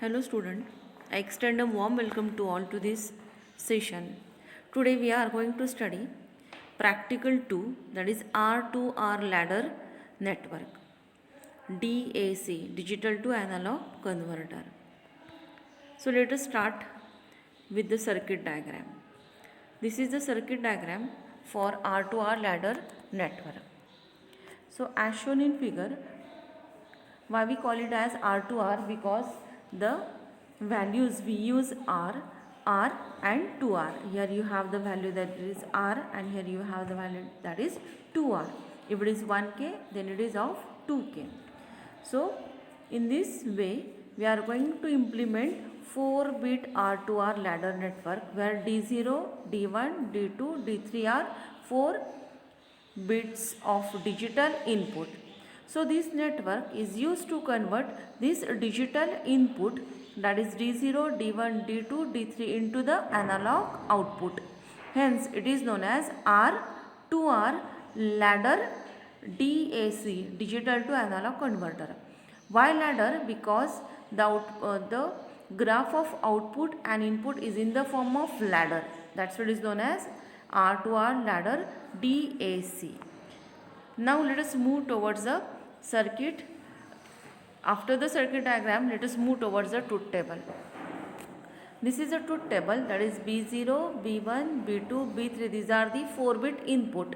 Hello student, I extend a warm welcome to all to this session. Today we are going to study practical 2, that is R to R ladder network, DAC, digital to analog converter. So let us start with the circuit diagram. This is the circuit diagram for R to R ladder network. So as shown in figure, why we call it as R to R? Because the values we use are R and 2R. Here you have the value that is R and here you have the value that is 2R. If it is 1K, then it is of 2K. So in this way we are going to implement 4-bit R to R ladder network where D0, D1, D2, D3 are 4 bits of digital input. So this network is used to convert this digital input, that is D0, D1, D2, D3 into the analog output. Hence it is known as R2R ladder DAC, digital to analog converter. Why ladder? Because the graph of output and input is in the form of ladder. That's what is known as R2R ladder DAC. Now let us move towards the circuit. After the circuit diagram, let us move towards the truth table. This is a truth table, that is B0, B1, B2, B3. These are the 4-bit input.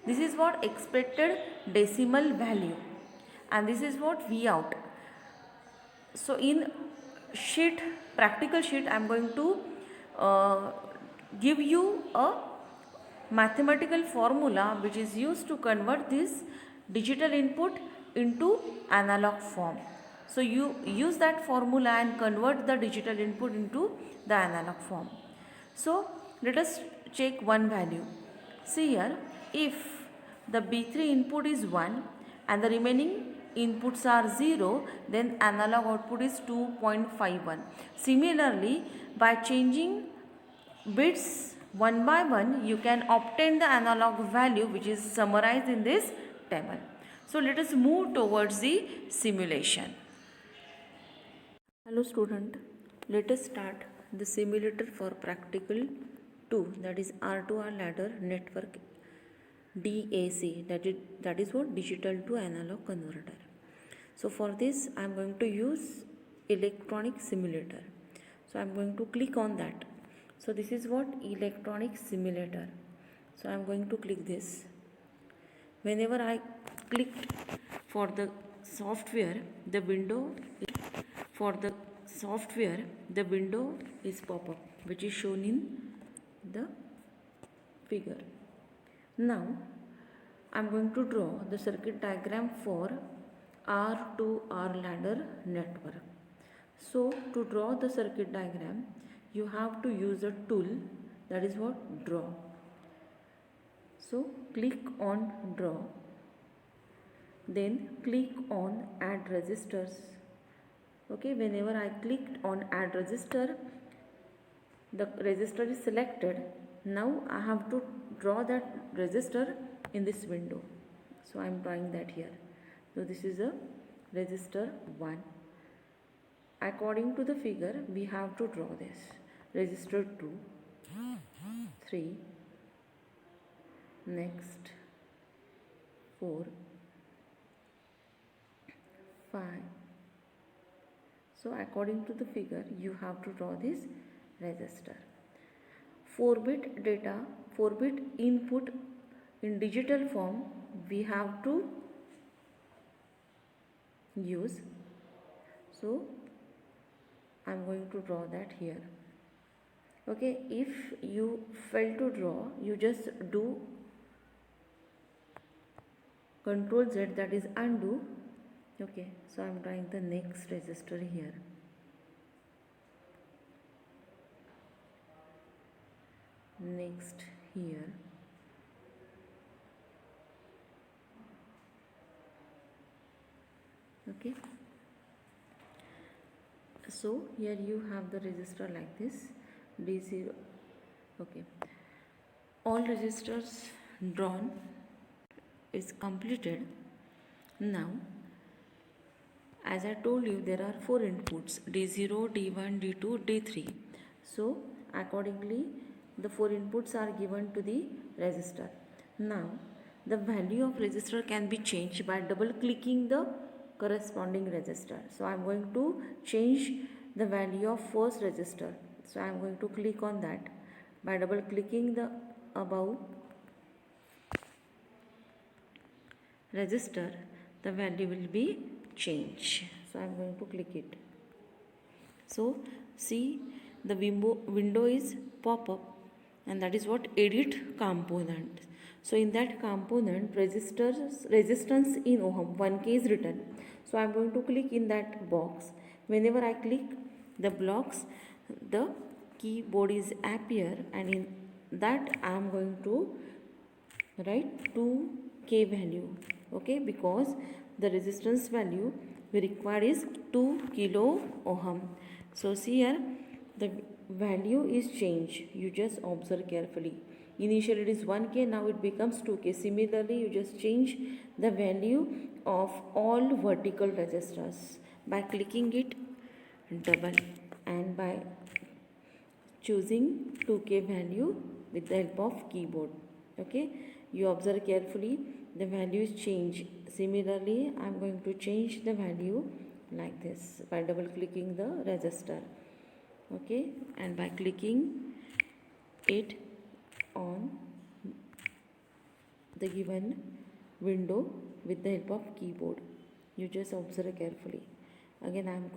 This is what expected decimal value and this is what V out. So in practical sheet, I am going to give you a mathematical formula which is used to convert this digital input into analog form. So you use that formula and convert the digital input into the analog form. So let us check one value. See here, if the B3 input is 1 and the remaining inputs are 0, then analog output is 2.51. Similarly, by changing bits one by one, you can obtain the analog value which is summarized in this table. So let us move towards the simulation. Hello student, let us start the simulator for practical 2, that is R2R ladder network DAC, that is what digital to analog converter. So for this I am going to use electronic simulator. So I am going to click on that. So this is what electronic simulator. So I am going to click this. Whenever I clicked for the software, the window is pop up, which is shown in the figure. Now I am going to draw the circuit diagram for R2R ladder network. So to draw the circuit diagram, you have to use a tool, that is what, draw. So click on draw, then click on add resistors. Okay, whenever I clicked on add resistor, the resistor is selected. Now I have to draw that resistor in this window. So I am drawing that here. So this is a resistor 1. According to the figure, we have to draw this. Resistor 2, 3, next 4, 5. So according to the figure, you have to draw this resistor. 4-bit data, 4-bit input in digital form we have to use. So I am going to draw that here. Okay, if you fail to draw, you just do Ctrl Z, that is undo. Okay, so I am drawing the next resistor here. Next here. Okay. So here you have the resistor like this, D0. Okay. All resistors drawn is completed. Now As I told you, there are 4 inputs D0, D1, D2, D3. So accordingly the 4 inputs are given to the register. Now the value of register can be changed by double clicking the corresponding register. So I am going to change the value of first register. So I am going to click on that. By double clicking the above register, the value will be changed. So I am going to click it. So see, the window is pop up, and that is what edit component. So in that component resistance in ohm 1k is written. So I am going to click in that box. Whenever I click the blocks, the keyboard is appear, and in that I am going to write 2k value. Okay, because the resistance value we require is 2 kilo ohm. So see here, the value is changed. You just observe carefully. Initially it is 1k, now it becomes 2k. Similarly, you just change the value of all vertical resistors by clicking it double and by choosing 2k value with the help of keyboard. Okay, you observe carefully, the value is changed. Similarly, I am going to change the value like this by double clicking the register. Okay, and by clicking it on the given window with the help of keyboard. You just observe carefully. Again I am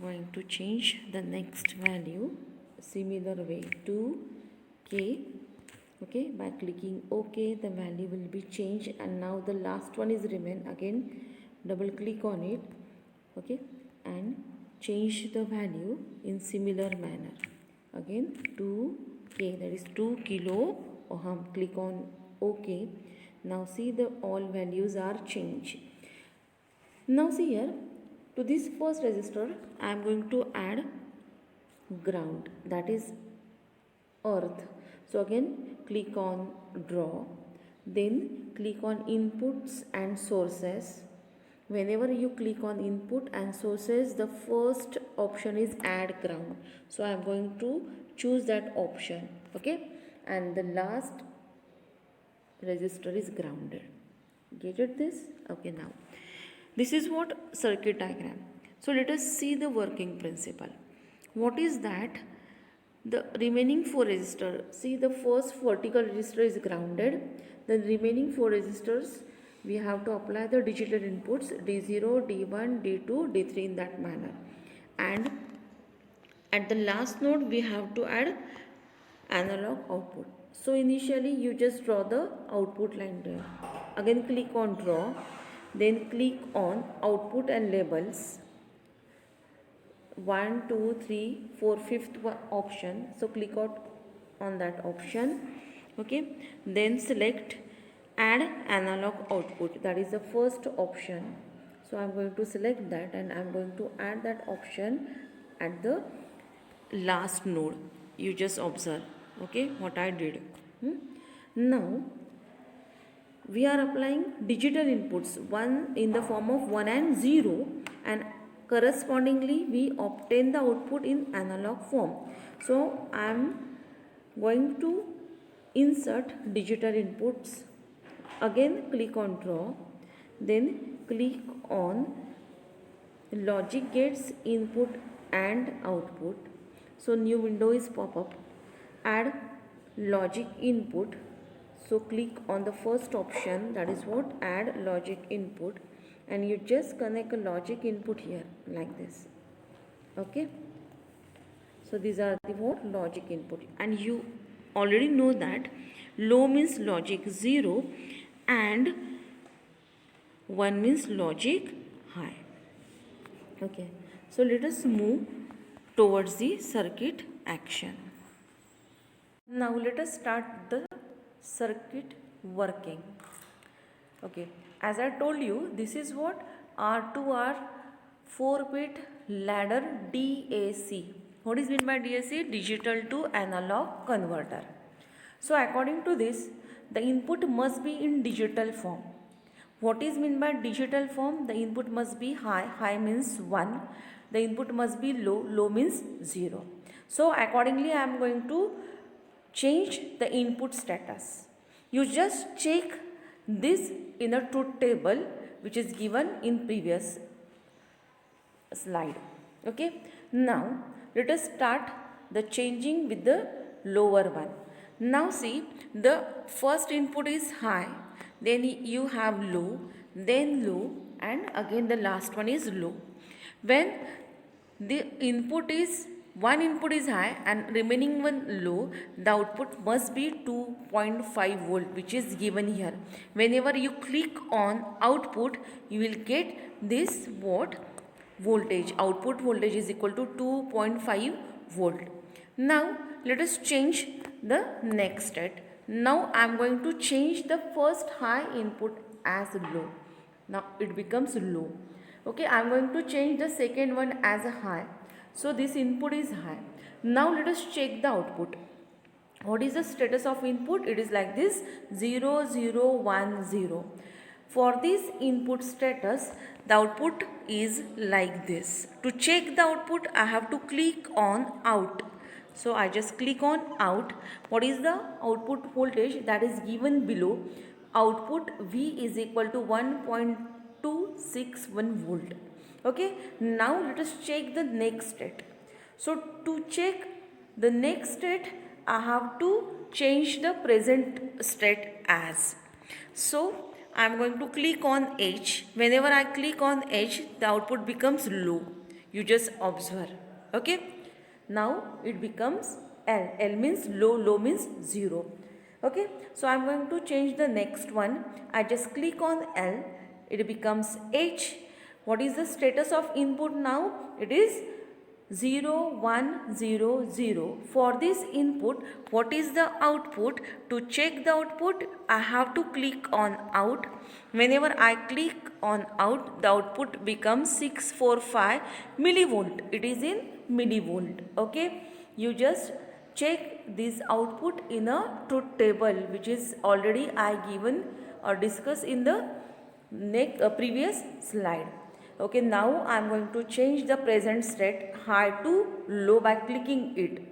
going to change the next value similar way to k. Okay, by clicking OK, the value will be changed, and now the last one is remain. Again double click on it. Okay, and change the value in similar manner. Again 2k, that is 2 kilo ohm. Click on OK. Now see, the all values are changed. Now see here, to this first resistor I am going to add ground, that is earth. So again click on draw, then click on inputs and sources. Whenever you click on input and sources, the first option is add ground. So I am going to choose that option. Okay, and the last resistor is grounded. Get it this? Okay, now this is what circuit diagram. So let us see the working principle. What is that? The remaining 4 resistors, see, the first vertical resistor is grounded. The remaining 4 resistors, we have to apply the digital inputs D0, D1, D2, D3 in that manner. And at the last node we have to add analog output. So initially you just draw the output line there. Again click on draw, then click on output and labels. 1, 2, 3, 4, 5th option. So click out on that option. Okay, then select add analog output, that is the first option. So I am going to select that, and I am going to add that option at the last node. You just observe, okay, what I did. Now we are applying digital inputs, one in the form of 1 and 0, and correspondingly we obtain the output in analog form. So I am going to insert digital inputs. Again click on draw, then click on logic gates input and output. So new window is pop up. Add logic input. So click on the first option, that is what, add logic input, and you just connect a logic input here like this. Okay, so these are the what, logic input, and you already know that low means logic 0 and 1 means logic high. Okay, so let us move towards the circuit action. Now let us start the circuit working. Okay, as I told you, this is what, R2R 4-bit ladder DAC. What is meant by DAC? Digital to analog converter. So according to this, the input must be in digital form. What is meant by digital form? The input must be high, high means 1. The input must be low, low means 0. So accordingly I am going to change the input status. You just check this in a truth table which is given in previous slide. Okay, now let us start the changing with the lower one. Now see, the first input is high, then you have low, then low, and again the last one is low. When the input is one input is high and remaining one low, the output must be 2.5 volt, which is given here. Whenever you click on output, you will get this what voltage. Output voltage is equal to 2.5 volt. Now let us change the next state. Now I am going to change the first high input as low. Now it becomes low. Okay, I am going to change the second one as a high. So this input is high. Now let us check the output. What is the status of input? It is like this, 0 0 1 0. For this input status, the output is like this. To check the output, I have to click on out. So I just click on out. What is the output voltage? That is given below. Output V is equal to 1.261 volt. Okay, now let us check the next state. So to check the next state, I have to change the present state as. So I am going to click on H. Whenever I click on H, the output becomes low. You just observe. Okay. Now it becomes L. L means low, low means 0. Okay. So I am going to change the next one. I just click on L. It becomes H. What is the status of input now? It is 0 1 0 0. For this input, what is the output? To check the output, I have to click on out. Whenever I click on out, the output becomes 645 millivolt. It is in millivolt. Okay, you just check this output in a truth table, which is already I given or discussed in the previous slide. Okay, now I am going to change the present state high to low by clicking it.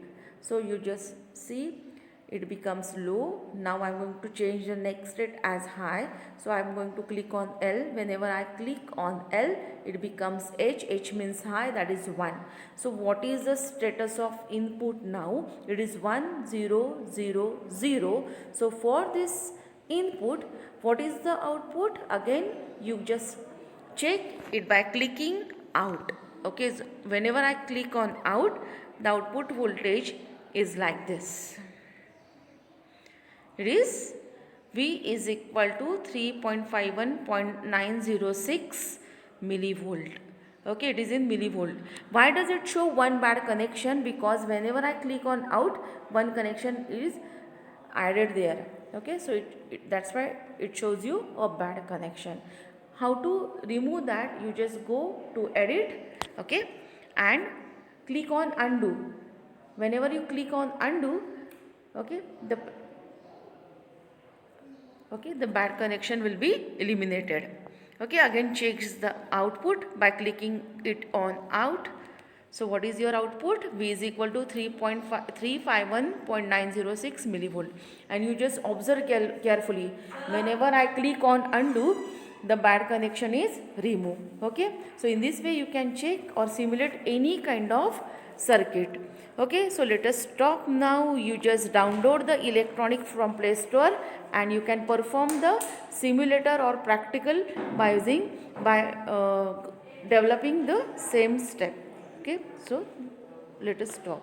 So you just see it becomes low. Now I am going to change the next state as high. So I am going to click on L. Whenever I click on L, it becomes H. H means high, that is 1. So what is the status of input now? It is 1 0 0 0. So for this input, what is the output? Again, you just check it by clicking out. Okay, so whenever I click on out, the output voltage is like this. It is V is equal to 3.51.906 millivolt. Okay, it is in millivolt. Why does it show one bad connection? Because whenever I click on out, one connection is added there. Okay, so that's why it shows you a bad connection. How to remove that? You just go to edit, okay, and click on undo. Whenever you click on undo, okay, the bad connection will be eliminated. Okay, again checks the output by clicking it on out. So what is your output? V is equal to 351.906 millivolt. And you just observe carefully. Whenever I click on undo, the bad connection is removed. Okay, so in this way you can check or simulate any kind of circuit. Okay, so let us stop now. You just download the electronic from Play Store and you can perform the simulator or practical by developing the same step. Okay, so let us stop.